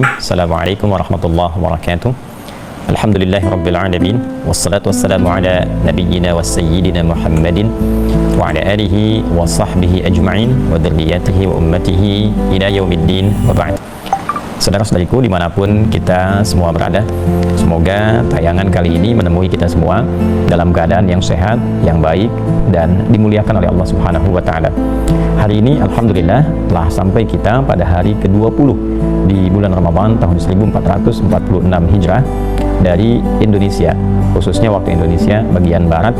Assalamualaikum warahmatullahi wabarakatuh. Alhamdulillahirabbil alamin wassalatu wassalamu ala nabiyyina wa sayyidina Muhammadin wa ala alihi wa sahbihi ajma'in wa dzurriyyatihi wa ummatihi ila yaumiddin wa ba'd. Saudara-saudariku dimanapun kita semua berada, semoga tayangan kali ini menemui kita semua dalam keadaan yang sehat, yang baik, dan dimuliakan oleh Allah Subhanahu wa Ta'ala. Hari ini alhamdulillah telah sampai kita pada hari ke-20 di bulan Ramadan tahun 1446 Hijrah dari Indonesia, khususnya waktu Indonesia bagian barat,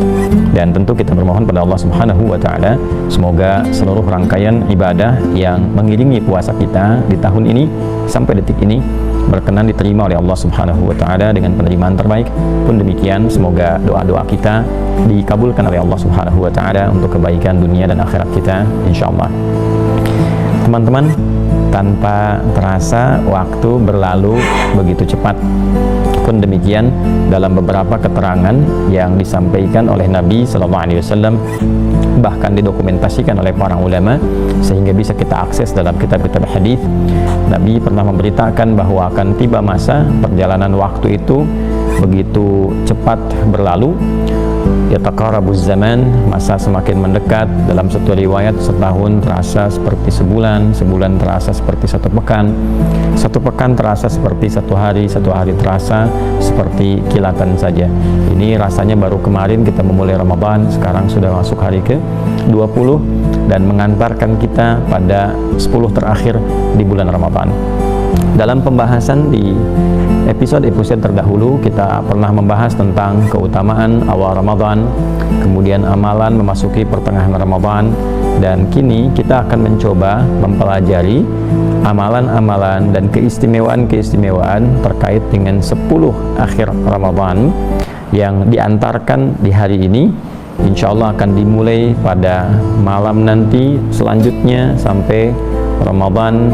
dan tentu kita bermohon pada Allah Subhanahu wa Ta'ala semoga seluruh rangkaian ibadah yang mengiringi puasa kita di tahun ini sampai detik ini berkenan diterima oleh Allah Subhanahu wa Ta'ala dengan penerimaan terbaik. Pun demikian semoga doa-doa kita dikabulkan oleh Allah Subhanahu wa Ta'ala untuk kebaikan dunia dan akhirat kita insyaallah. Teman-teman, tanpa terasa waktu berlalu begitu cepat. Pun demikian dalam beberapa keterangan yang disampaikan oleh Nabi SAW, bahkan didokumentasikan oleh para ulama sehingga bisa kita akses dalam kitab-kitab hadis, Nabi pernah memberitakan bahwa akan tiba masa perjalanan waktu itu begitu cepat berlalu. Yataqarabuz zaman, masa semakin mendekat. Dalam satu riwayat setahun terasa seperti sebulan, sebulan terasa seperti satu pekan terasa seperti satu hari terasa seperti kilatan saja. Ini rasanya baru kemarin kita memulai Ramadan, sekarang sudah masuk hari ke-20 dan mengantarkan kita pada 10 terakhir di bulan Ramadan. Dalam pembahasan di episode-episode terdahulu kita pernah membahas tentang keutamaan awal Ramadan, kemudian amalan memasuki pertengahan Ramadan, dan kini kita akan mencoba mempelajari amalan-amalan dan keistimewaan-keistimewaan terkait dengan 10 akhir Ramadan yang diantarkan di hari ini. Insya Allah akan dimulai pada malam nanti selanjutnya sampai Ramadan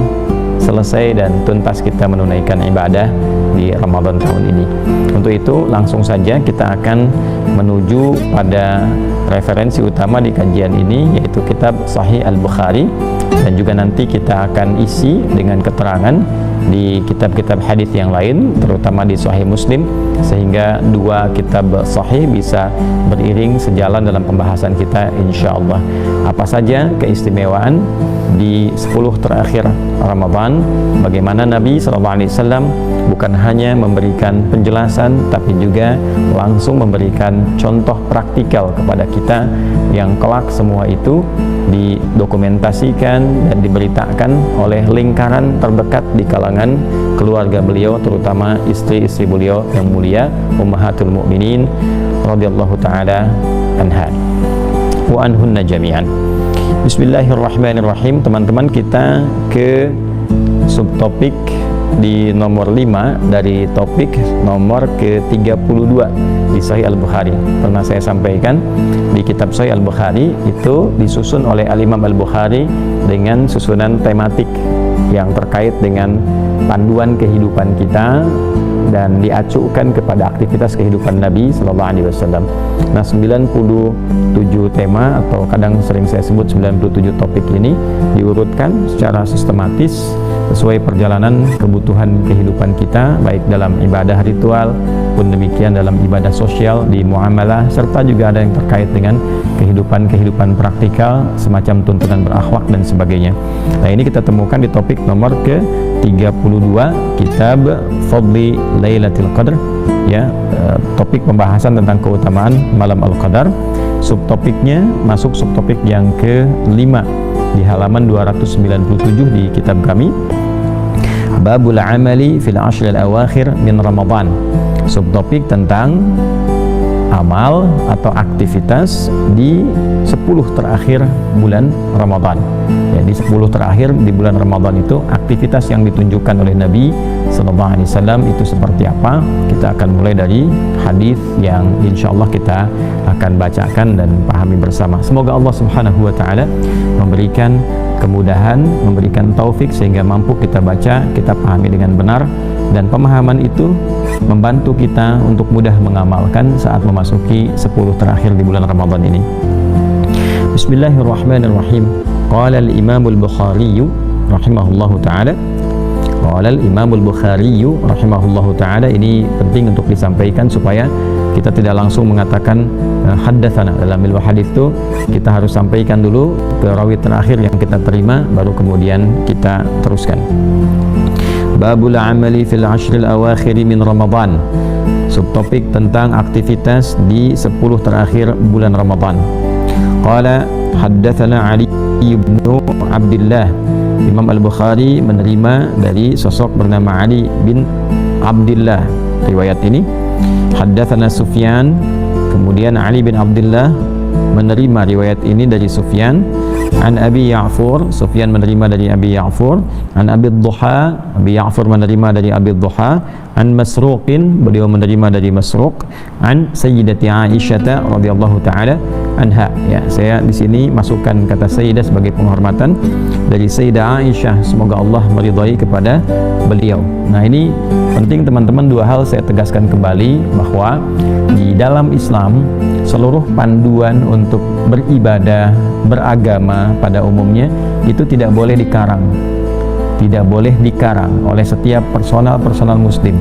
selesai dan tuntas kita menunaikan ibadah di Ramadan tahun ini. Untuk itu langsung saja kita akan menuju pada referensi utama di kajian ini, yaitu kitab Sahih Al-Bukhari, dan juga nanti kita akan isi dengan keterangan di kitab-kitab hadis yang lain, terutama di Sahih Muslim, sehingga dua kitab Sahih bisa beriring sejalan dalam pembahasan kita insyaallah. Apa saja keistimewaan di 10 terakhir Ramadan, bagaimana Nabi SAW bukan hanya memberikan penjelasan tapi juga langsung memberikan contoh praktikal kepada kita yang kelak semua itu didokumentasikan dan diberitakan oleh lingkaran terdekat di kalangan keluarga beliau, terutama istri-istri beliau yang mulia Ummahatul Mukminin radhiyallahu taala anha wa anhunna jami'an. Bismillahirrahmanirrahim. Teman-teman, kita ke subtopik di nomor 5 dari topik nomor ke-32 di Sahih Al-Bukhari. Pernah saya sampaikan di kitab Sahih Al-Bukhari itu disusun oleh Al-Imam Al-Bukhari dengan susunan tematik yang terkait dengan panduan kehidupan kita dan diacukan kepada aktivitas kehidupan Nabi SAW. Nah, 97 tema atau kadang sering saya sebut 97 topik ini diurutkan secara sistematis sesuai perjalanan kebutuhan kehidupan kita, baik dalam ibadah ritual pun demikian dalam ibadah sosial, di muamalah, serta juga ada yang terkait dengan kehidupan praktikal semacam tuntunan berakhlak dan sebagainya. Nah, ini kita temukan di topik nomor ke-32 kitab Fadli Lailatul Qadar, ya, topik pembahasan tentang keutamaan malam Al-Qadar. Subtopiknya masuk subtopik yang ke-5 di halaman 297 di kitab kami, Babul Amali fil Ashr al-Awakhir min Ramadan. Subtopik tentang amal atau aktivitas di 10 terakhir bulan Ramadan. Ya, di 10 terakhir di bulan Ramadan itu aktivitas yang ditunjukkan oleh Nabi SAW itu seperti apa. Kita akan mulai dari hadis yang insyaallah kita akan bacakan dan pahami bersama. Semoga Allah Subhanahu wa Ta'ala memberikan kemudahan, memberikan taufik sehingga mampu kita baca, kita pahami dengan benar, dan pemahaman itu membantu kita untuk mudah mengamalkan saat memasuki 10 terakhir di bulan Ramadan ini. Bismillahirrahmanirrahim. Qala al-Imam al-Bukhari rahimahullahu ta'ala, Qala al-Imam al-Bukhari rahimahullahu taala, ini penting untuk disampaikan supaya kita tidak langsung mengatakan haddatsana. Dalam ilmu hadis itu kita harus sampaikan dulu ke rawi terakhir yang kita terima, baru kemudian kita teruskan. Babul amali fil ashril awakhir min Ramadan. Subtopik tentang aktivitas di 10 terakhir bulan Ramadan. Qala haddatsana Ali bin Abdullah. Imam Al-Bukhari menerima dari sosok bernama Ali bin Abdullah riwayat ini. Haddatsana Sufyan, kemudian Ali bin Abdullah menerima riwayat ini dari Sufyan. An Abi Ya'fur, Sufyan menerima dari Abi Ya'fur. An Abi Dhuha, Abi Ya'fur menerima dari Abi Dhuha. An Masruqin, beliau menerima dari Masruq. An Sayyidati Aisyah radhiyallahu taala anha. Ya, saya di sini masukkan kata Sayyidah sebagai penghormatan dari Sayyidah Aisyah, semoga Allah meridhai kepada beliau. Nah, ini penting teman-teman, dua hal saya tegaskan kembali, bahwa di dalam Islam seluruh panduan untuk beribadah, beragama pada umumnya itu tidak boleh dikarang. Tidak boleh dikarang oleh setiap personal muslim.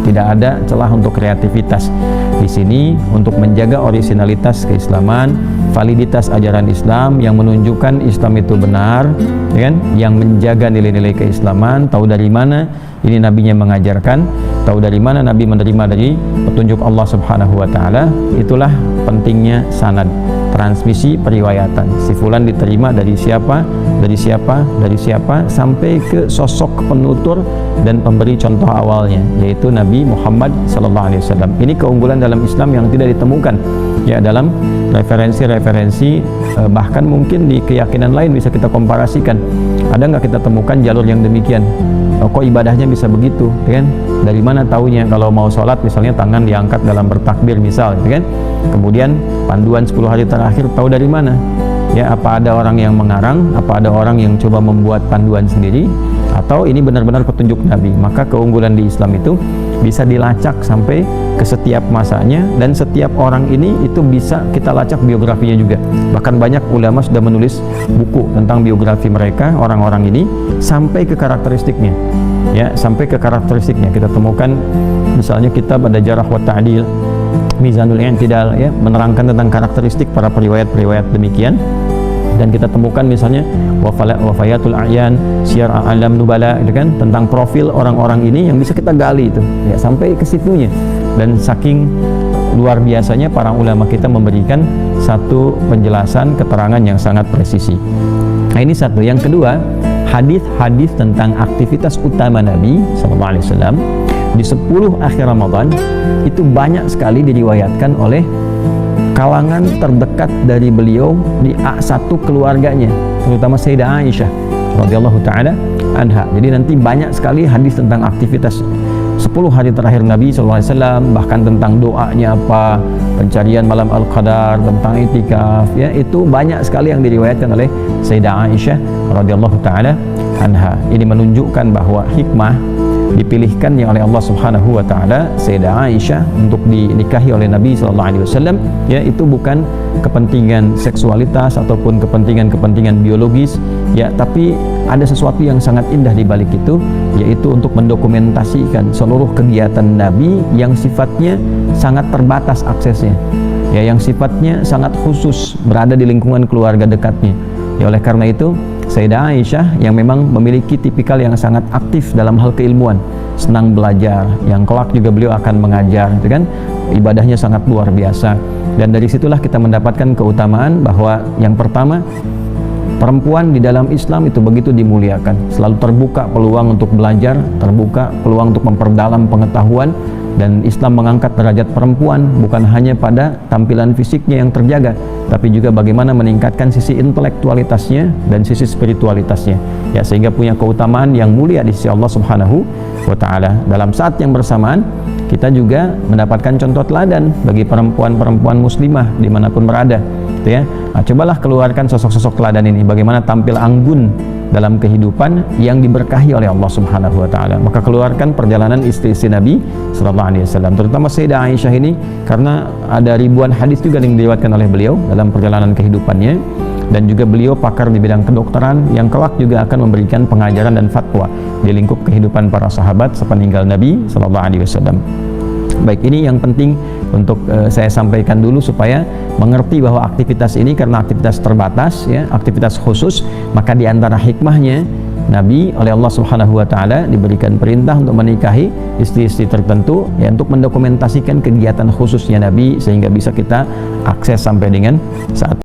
Tidak ada celah untuk kreativitas di sini untuk menjaga orisinalitas keislaman, validitas ajaran Islam yang menunjukkan Islam itu benar, ya kan? Yang menjaga nilai-nilai keislaman, tahu dari mana ini nabinya mengajarkan, tahu dari mana nabi menerima dari petunjuk Allah Subhanahu wa taala. Itulah pentingnya sanad, transmisi periwayatan. Si fulan diterima dari siapa, dari siapa, dari siapa, sampai ke sosok penutur dan pemberi contoh awalnya, yaitu Nabi Muhammad SAW. Ini keunggulan dalam Islam yang tidak ditemukan ya dalam referensi-referensi, bahkan mungkin di keyakinan lain bisa kita komparasikan. Ada nggak kita temukan jalur yang demikian? Kok ibadahnya bisa begitu, ya kan? Dari mana taunya kalau mau sholat misalnya tangan diangkat dalam bertakbir misal, ya kan? Kemudian panduan 10 hari terakhir tahu dari mana? Ya, apa ada orang yang mengarang, apa ada orang yang coba membuat panduan sendiri, atau ini benar-benar petunjuk Nabi? Maka keunggulan di Islam itu bisa dilacak sampai ke setiap masanya, dan setiap orang ini itu bisa kita lacak biografinya juga. Bahkan banyak ulama sudah menulis buku tentang biografi mereka, orang-orang ini, sampai ke karakteristiknya. Ya, sampai ke karakteristiknya kita temukan misalnya kitab ada Jarh wa Ta'dil, Mizanul I'tidal, ya, menerangkan tentang karakteristik para periwayat-periwayat demikian. Dan kita temukan misalnya Wafayatul A'yan, Syiar A'lam Nubala, itu kan, tentang profil orang-orang ini yang bisa kita gali itu, ya, sampai ke situnya. Dan saking luar biasanya para ulama kita memberikan satu penjelasan, keterangan yang sangat presisi. Nah, ini satu. Yang kedua, hadis-hadis tentang aktivitas utama Nabi SAW di 10 akhir Ramadan itu banyak sekali diriwayatkan oleh kalangan terdekat dari beliau di satu keluarganya, terutama Sayyidah Aisyah radhiyallahu taala anha. Jadi nanti banyak sekali hadis tentang aktivitas 10 hari terakhir Nabi SAW, bahkan tentang doanya apa, pencarian malam Al-Qadar, tentang itikaf, ya, itu banyak sekali yang diriwayatkan oleh Sayyidah Aisyah radhiyallahu taala anha. Ini menunjukkan bahwa hikmah dipilihkannya oleh Allah Subhanahu wa taala Sayyidah Aisyah untuk dinikahi oleh Nabi sallallahu alaihi wasallam, ya, itu bukan kepentingan seksualitas ataupun kepentingan biologis, ya, tapi ada sesuatu yang sangat indah di balik itu, yaitu untuk mendokumentasikan seluruh kegiatan Nabi yang sifatnya sangat terbatas aksesnya, ya, yang sifatnya sangat khusus berada di lingkungan keluarga dekatnya. Ya, oleh karena itu Sayyidah Aisyah yang memang memiliki tipikal yang sangat aktif dalam hal keilmuan, senang belajar, yang kelak juga beliau akan mengajar, itu kan, ibadahnya sangat luar biasa. Dan dari situlah kita mendapatkan keutamaan bahwa yang pertama, perempuan di dalam Islam itu begitu dimuliakan, selalu terbuka peluang untuk belajar, terbuka peluang untuk memperdalam pengetahuan. Dan Islam mengangkat derajat perempuan bukan hanya pada tampilan fisiknya yang terjaga, tapi juga bagaimana meningkatkan sisi intelektualitasnya dan sisi spiritualitasnya, ya, sehingga punya keutamaan yang mulia di sisi Allah Subhanahu wa taala. Dalam saat yang bersamaan kita juga mendapatkan contoh teladan bagi perempuan-perempuan muslimah dimanapun berada, gitu ya. Nah, cobalah keluarkan sosok-sosok teladan ini, bagaimana tampil anggun dalam kehidupan yang diberkahi oleh Allah Subhanahu wa taala. Maka keluarkan perjalanan istri-istri Nabi sallallahu alaihi wasallam, terutama Sayyidah Aisyah ini, karena ada ribuan hadis juga yang diriwayatkan oleh beliau dalam perjalanan kehidupannya. dan juga beliau pakar di bidang kedokteran yang kelak juga akan memberikan pengajaran dan fatwa di lingkup kehidupan para sahabat sepeninggal Nabi Sallallahu Alaihi Wasallam. Baik, ini yang penting untuk saya sampaikan dulu supaya mengerti bahwa aktivitas ini karena aktivitas terbatas, ya, aktivitas khusus, maka di antara hikmahnya Nabi oleh Allah Subhanahu wa taala diberikan perintah untuk menikahi istri-istri tertentu, ya, untuk mendokumentasikan kegiatan khususnya Nabi sehingga bisa kita akses sampai dengan saat